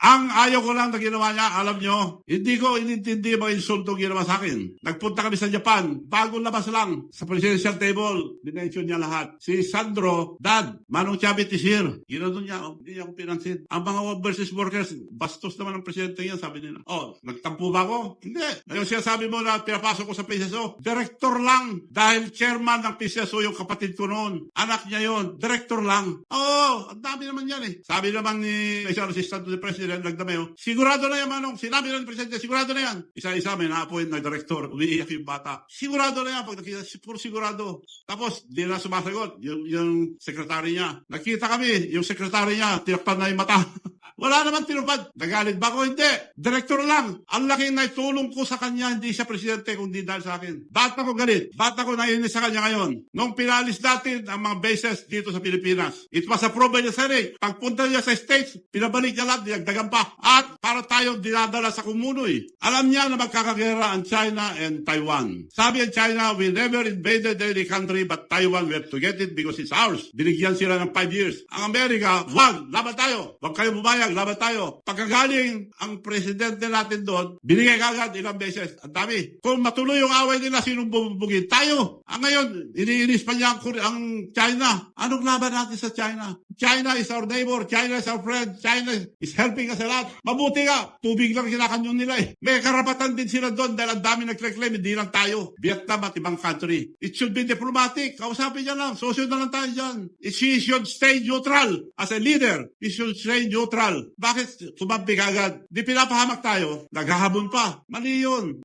Ang ayaw ko lang na ginawa niya, alam nyo, hindi ko inintindi yung mga insulto ginawa sa akin. Nagpunta kami sa Japan, bagong labas lang, sa presidential table, dinensyon niya lahat. Si Sandro, Dad, Manong Chavit is here. Ginano niya, hindi niya ako pinansin. Ang mga overseas workers, bastos naman ang presidente niya, sabi nila. Oh, nagtampo ba ako? Hindi. Ngayon siya sabi mo na pinapasok ko sa PCSO. Director lang, dahil chairman ng PCSO yung kapatid ko noon. Anak niya yon, director lang. Oo, ang dami naman yan eh. Sabi naman ni isang assistant to the president, nagdamayo, sigurado na yan, Manong. Sinabi na ng presidente, sigurado na yan. Isa-isa may na-appoint na director. Umiiyak yung bata. Sigurado na yan. Pag nakita, puro sigurado. Tapos, di na sumasagot. Yung sekretary niya. Nakita kami, yung sekretary niya, tinakpan na yung mata. Wala naman tinupad. Nagalit ba ako? Hindi. Direktor lang. Ang laking naitulong ko sa kanya, hindi siya presidente, kundi dahil sa akin. Ba't ako galit? Ba't ako nainis sa kanya ngayon? Nung pinalis natin ang mga bases dito sa Pilipinas, it was approved by the Senate. Pagpunta niya sa States, pinabalik niya lahat, dinagdagan pa. At para tayong dinadala sa kumunoy. Alam niya na magkakagera ang China and Taiwan. Sabi ang China, we never invaded any country but Taiwan, we have to get it because it's ours. Binigyan sila ng 5 years. Ang Amerika, wag, laban tayo. Wag kayo bumayag, laban tayo. Pagkagaling ang presidente natin doon, binigay kagad ilang beses. Ang dami. Kung matuloy yung away nila, sinong bubugin? Tayo. Ang ngayon, iniinis pa niya ang China. Anong laban natin sa China? China is our neighbor. China is our friend. China is helping us a lot. Mabuti nga, tubig lang kinakanyon nila eh. May karapatan din sila doon dahil ang dami nag-reclaim, hindi lang tayo. Vietnam at ibang country. It should be diplomatic. Kausapin niya lang. Sosyo na lang tayo dyan. She should stay neutral. As a leader, he should stay neutral. Bakit sumabing agad? Di pinapahamak tayo. Naghahabon pa. Mali yun.